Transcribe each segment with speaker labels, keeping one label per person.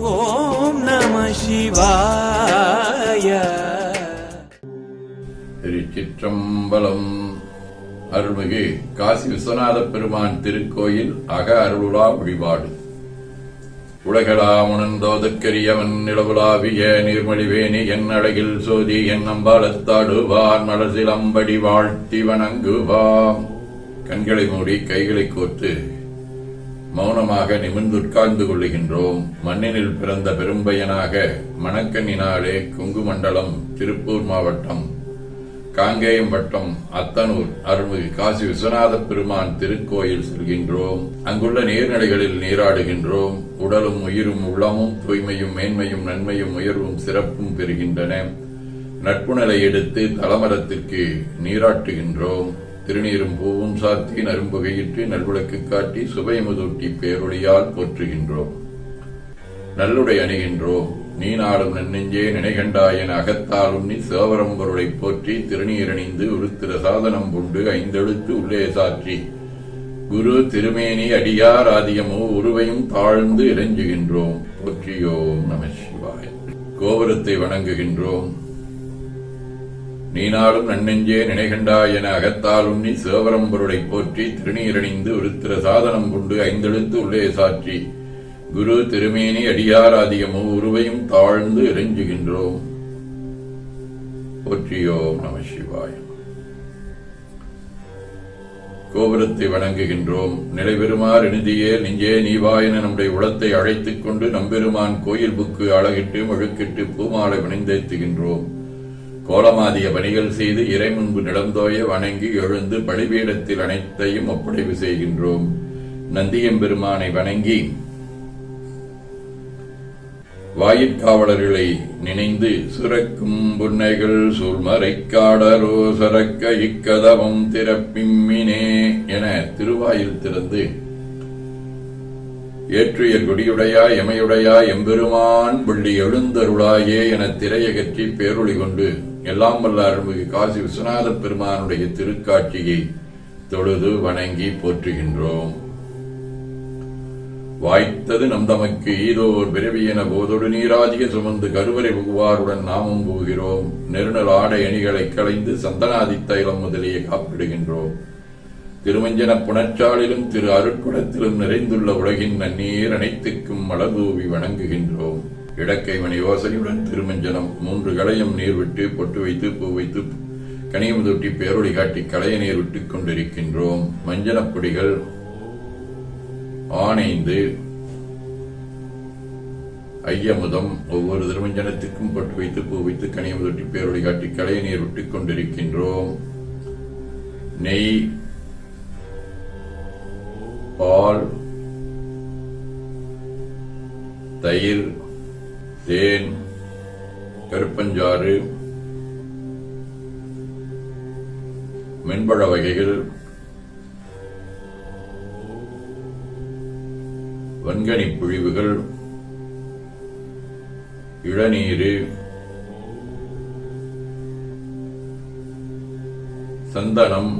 Speaker 1: ஓம் நம சிவாய.
Speaker 2: திருச்சிற்றம்பலம். அருள்மிகு காசி விஸ்வநாத பெருமான் திருக்கோயில் அக அருளுலா வழிபாடு. உலகலாம் உணர்ந்தோதற்கரியவன் நிலவுலாவிய நீர்மொழிவேணி என் அழகில் சோதி என் அம்பாலத்தாடுவார் மலசிலம்படி வாழ்த்தி வணங்குவாம். கண்களை மூடி கைகளை கோர்த்து மௌனமாக நிமிர்ந்துட்கார்ந்து கொள்ளுகின்றோம். மண்ணினில் பிறந்த பெரும்பயனாக மணக்கண்ணினாலே குங்குமண்டலம் திருப்பூர் மாவட்டம் காங்கேயம் வட்டம் அத்தனூர் அருள்மிகு காசி விஸ்வநாத பெருமான் திருக்கோயில் செல்கின்றோம். அங்குள்ள நீர்நிலைகளில் நீராடுகின்றோம். உடலும் உயிரும் உள்ளமும் தூய்மையும் மேன்மையும் நன்மையும் உயர்வும் சிறப்பும் பெறுகின்றன. நட்புணலை எடுத்து தலமரத்திற்கு நீராட்டுகின்றோம். திருநீரும் பூவும் சாத்தி நரும்புகையிட்டு நல்விளக்கு காட்டி சுபைமுதூட்டி பேரொழியால் போற்றுகின்றோம். நல்லுடை அணிகின்றோம். நீ நாடும் நன்னெஞ்சே நினைகண்டாயன் அகத்தாலும் நீ சேவரம்பொருளை போற்றி திருநீரணிந்து உருத்திர சாதனம் கொண்டு ஐந்தெழுத்து உள்ளே சாற்றி குரு திருமேனி அடியார் ஆதியமோ உருவையும் தாழ்ந்து இறைஞ்சுகின்றோம். போற்றியோம் நம சிவாய. கோபுரத்தை வணங்குகின்றோம். நீனாலும் நன்னெஞ்சே நினைகண்டாயன அகத்தாலும் நீ சேவரம்பொருளை போற்றி திருநீரணிந்து உருத்திர சாதனம் கொண்டு ஐந்தெழுத்து உள்ளே சாற்றி குரு திருமேனி அடியாராதியமோ உருவையும் தாழ்ந்து இறைஞ்சுகின்றோம். போற்றியோம் நம சிவாய. கோபுரத்தை வணங்குகின்றோம். நிலைபெறுமாறு நிதியே நெஞ்சே நீவாயன நம்முடைய உளத்தை அழைத்துக் கொண்டு நம்பெருமான் கோயில் புக்கு அழகிட்டு மழுக்கிட்டு பூமாலை வினைந்தேத்துகின்றோம். கோலமாதிய பணிகள் செய்து இறை முன்பு நடந்தோய வணங்கி எழுந்து பலிபீடத்தில் அனைத்தையும் ஒப்படைப்பு செய்கின்றோம். நந்தியம்பெருமானை வணங்கி வாயிற்காவலர்களை நினைந்து சுரக்கும் புன்னைகள் சூழ்மறைக்காடரோ சரக்க இக்கதவம் திறப்பிம்மினே என திருவாயில் திறந்து ஏற்றுயர் கொடியுடையாய் எமையுடையாய் எம்பெருமான் புள்ளி எழுந்தருளாயே என திரையகற்றி பேரொளி கொண்டு எல்லாம் வல்ல அருள்மிகு காசி விஸ்வநாத பெருமானுடைய திருக்காட்சியை தொழுது வணங்கி போற்றுகின்றோம். வாய்த்தது நம் தமக்கு ஈதோர் பிறவியென போதொடு நீராதிய சுமந்து கருவறை புகுவாருடன் நாமும் புகுகிறோம். நெருநல் ஆடை அணிகளை களைந்து சந்தனாதி தைலம் முதலிய காப்பிடுகின்றோம். திருமஞ்சன புனச்சாலிலும் திரு அருட்குடத்திலும் நிறைந்துள்ள உலகின் நன்னீர் அனைத்துக்கும் மலர்தூவி வணங்குகின்றோம். இடக்கை மணி யோசனையுடன் திருமஞ்சனம் 3 களையம் நீர் விட்டு பொட்டு வைத்து பூ வைத்து கனியமுதொட்டி பேரொளி காட்டி களைய நீர் விட்டுக் கொண்டிருக்கின்றோம். மஞ்சனப்பொடிகள் ஆனைந்து ஐயமுதம் ஒவ்வொரு திருமஞ்சனத்திற்கும் பொட்டு வைத்து பூ வைத்து கனியமுதொட்டி பேரொளி காட்டி களைய நீர் விட்டுக் கொண்டிருக்கின்றோம். நெய், பால், தயிர், தேன், கருப்பஞ்சாறு, மென்பழ வகைகள், வன்கனி புழிவுகள், இளநீரு, சந்தனம்,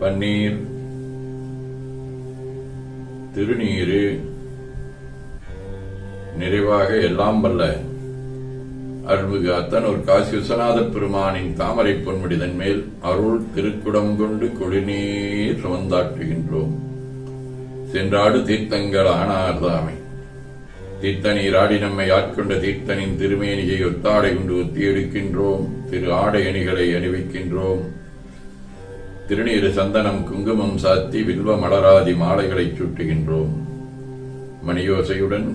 Speaker 2: பன்னீர், திருநீரு, நிறைவாக எல்லாம் வல்ல அருள்மிகு அத்தனூர் காசி விஸ்வநாத பெருமானின் தாமரை பொன்முடிதன் மேல் அருள் திருக்குடம் கொண்டு குளிர்நீர் சுமந்தாட்டுகின்றோம். சென்றாடு தீர்த்தங்கள் ஆனார்தாமை தீர்த்த நீராடி நம்மை ஆட்கொண்ட தீர்த்தனின் திருமேனியை ஒத்தாடை கொண்டு ஒத்தி எடுக்கின்றோம். திரு ஆடை அணிகளை அணிவிக்கின்றோம். திருநீரு சந்தனம் குங்குமம் சாத்தி வில்வ மலராதி மாலைகளை சூட்டுகின்றோம். மணியோசையுடன்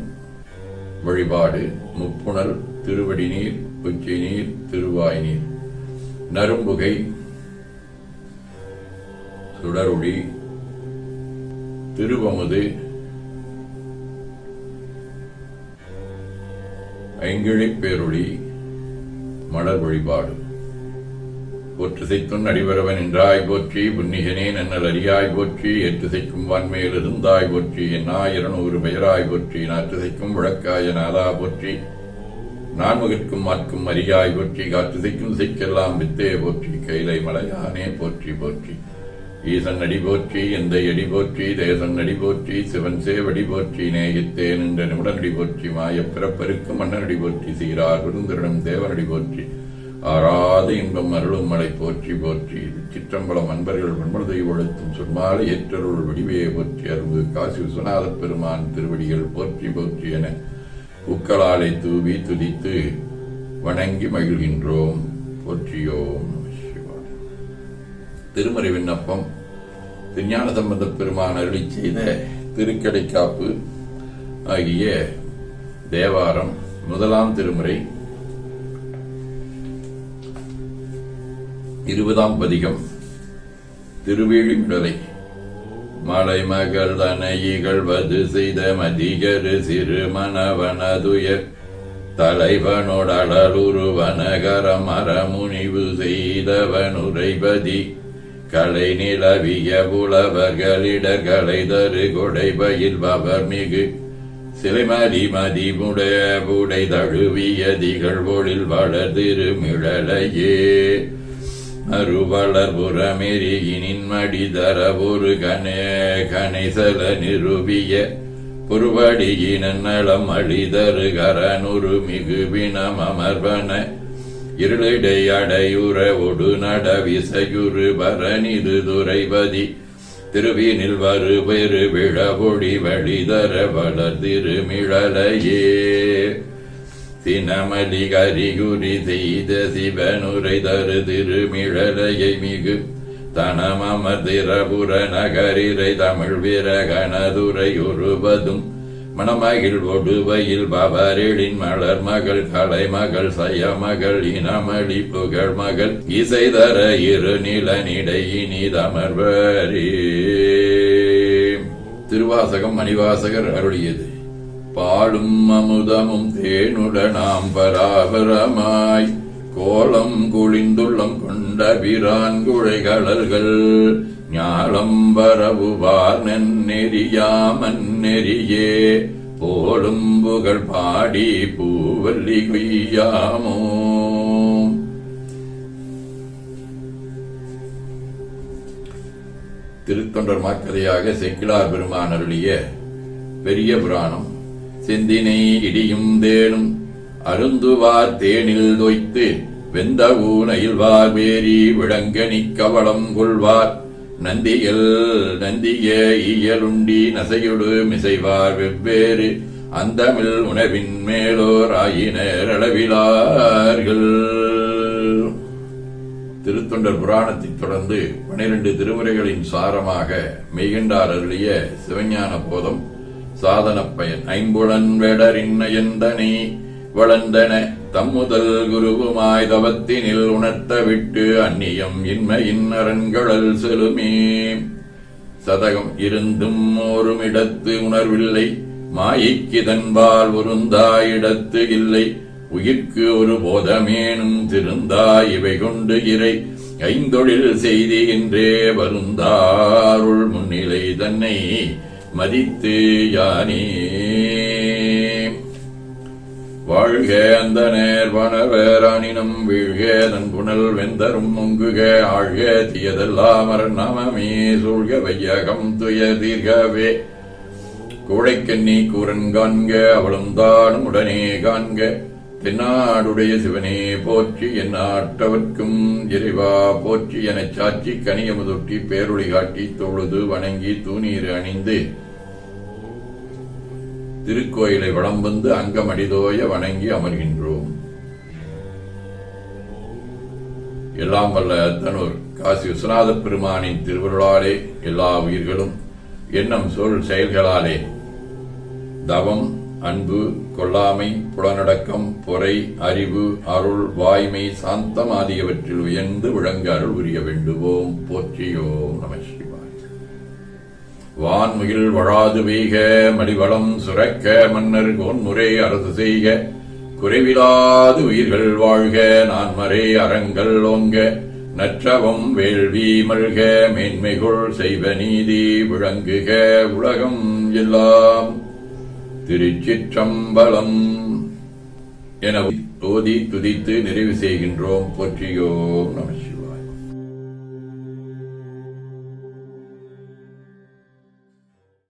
Speaker 2: வழிபாடு. முப்புணல், திருவடி நீர், உச்சி நீர், திருவாய் நீர், நரும்புகை, சுடரொளி, திருவமுது, ஐங்கிழிப் பேரொளி, மலர் வழிபாடு. போற்றுசைத்துன் அடிவரவன் என்றாய் போற்றி, புன்னிகனே நன்னல் அறியாய் போற்றி, ஏற்றுசைக்கும் வான்மேல் இருந்தாய் போற்றி, எண்ணாயிரநூறு பெயராய் போற்றி, நாற்றுசைக்கும் விளக்காய நாதா போற்றி, நான்முகற்கும் மாற்கும் அறியாய் போற்றி, காற்றுசைக்கும் செய்க்கெல்லாம் வித்தே போற்றி, கைலை மலையானே போற்றி போற்றி. ஈசன் அடி போற்றி, எந்தை அடி போற்றி, தேசன் அடி போற்றி, சிவன் சேவடி போற்றி, நேயத்தேன் என்ற நிமிடனடி போற்றி, மாயப் பிறப்பருக்கு மன்னனடி போற்றி, சீரார் விருந்திரனும் தேவனடி போற்றி, ஆறாத இன்பம் அருளும் மலை போற்றி போற்றி. சிற்றம்பலம் அன்பர்கள் வன்மனதை ஒழுத்தும் சொன்மாலை ஏற்றருள் வடிவையை போற்றி, அருள்மிகு காசி விஸ்வநாத பெருமான் திருவடிகள் போற்றி போற்றி என பூக்களாலை தூவி துதித்து வணங்கி மகிழ்கின்றோம். போற்றியோம். திருமறை விண்ணப்பம். திருஞான சம்பந்த பெருமான் அருளி செய்த திருக்கடைக்காப்பு ஆகிய தேவாரம் முதலாம் திருமுறை 20ஆம் பதிகம். திருவேழிமிழலை. மலை மகள் தனையிகழ்வது செய்த மதிகரு சிறு மணவனதுயர் தலைவனோடலுரு வனகரம் அறமுனிவு செய்தவனுரைபதி கலை நிலவிய புலவர்களிடர்களை தரு கொடை பயில்பவர் மிகு சிலைமதி மதிமுடைய புடை தழுவிய திகழ்வொழில் வளர்திருமிழலையே அருவளர் புறமெரியினின் மடிதர ஒரு கணைசல நிறுவிய புருவடியினன் நலம் அழிதரு கரனுரு மிகு பிணம் அமர்வன இருளிடை அடையுற ஒடு நட விசையுறு பரனிது துரைபதி திருவினில் வரு பெரு விழபொடி வழிதர வளர் திருமிழலையே சினமலி கரிகுரி செய்த சிவனுரை தரு திருமிழலையை மிகு தனமமதிரபுர நகரிரை தமிழ் விரகணதுரை ஒருவதும் மணமகிழ் ஒடுவையில் பவரெழின் மலர் மகள் கலை மகள் சயமகள் இனமளி புகழ் மகள் இசைதர இரு நிலனிடை இனிதமர்வரே. திருவாசகம் மணிவாசகர் அருளியது. பாலும் அமுதமும் தேனுடனாம் பராபரமாய் கோலம் குளிந்துள்ளம் கொண்ட பிரான் குழைகளர்கள் ஞாலம் வரவுவார் நெறியாமன் நெறியே போலும் புகழ் பாடி பூவல்லி கொய்யாமோ. திருத்தொண்டர் மாக்கதையாக சேக்கிழார் பெருமான் அருளிய பெரிய புராணம். செந்தினை இடியும் தேனும் அருந்துவார் தேனில் தோய்த்து வெந்த ஊனையில் வார் வேரி விளங்கனி கவளம் கொள்வார் நந்திய இயலுண்டி நசையொடு மிசைவார் வெவ்வேறு அந்தமிழ் உணவின் மேலோர் ஆயினர் அளவிலார்கள். திருத்தொண்டர் புராணத்தைத் தொடர்ந்து 12 திருமுறைகளின் சாரமாக மெய்கண்டார் அருளிய சிவஞான போதம் சாதன பயன். ஐம்புலன் வேடரின் நயந்தனை வளர்ந்தன தம்முதல் குருவுமாய் தவத்தினில் உணர்த்த விட்டு அந்நியம் இன்மையின் அரண்களல் செலுமே. சதகம். இருந்தும் ஓருமிடத்து உணர்வில்லை மாயைக்கு தன்பால் ஒருந்தாயிடத்து இல்லை உயிர்க்கு ஒரு போதமேனும் திருந்தாய் இவை கொண்டு இறை ஐந்தொழில் செய்தின்றே வருந்தாருள் முன்னிலை தன்னை மதித்து யானே. வாழ்க அந்த நேர்வனவேரானினும் வீழ்க தன் புனல் வெந்தரும் முங்குக ஆழ்க தீயதெல்லாம் நாமமே சூழ்க வையகம் துய தீர்கவே கூழைக்கண்ணி கூரன் காண்க அவளும் தானும் உடனே காண்க தென்னாடுடைய சிவனே போற்றி என் நாட்டவர்க்கும் இறைவா போற்றி எனச் சாட்சி கனியமுதொட்டி பேரொளி காட்டி தொழுது வணங்கி தூணீர் அணிந்து திருக்கோயிலை வலம் வந்து அங்கமடிதோய வணங்கி அமர்கின்றோம். எல்லாம் வல்ல தனூர் காசி விஸ்வநாத பெருமானின் திருவருளாலே எல்லா உயிர்களும் எண்ணம் சொல் செயல்களாலே தவம், அன்பு, கொல்லாமை, புலனடக்கம், பொறை, அறிவு, அருள், வாய்மை, சாந்தம் ஆகியவற்றில் உயர்ந்து விளங்க அருள் புரிய வேண்டுவோம். போற்றியோம் நம சிவாய. வான்முகில் வழாது வெய்க மடிவளம் சுரக்க மன்னர் கோன்முறை அரசு செய்க குறைவிலாது உயிர்கள் வாழ்க நான்மறை அறங்கள் ஓங்க நற்றவம் வேள்வி மல்க மேன்மைகொள் செய்வ நீதி விளங்குக உலகம் எல்லாம். திருச்சிற்றம்பலம் என ஓதி துதித்து நிறைவு செய்கின்றோம். போற்றியோம் நம.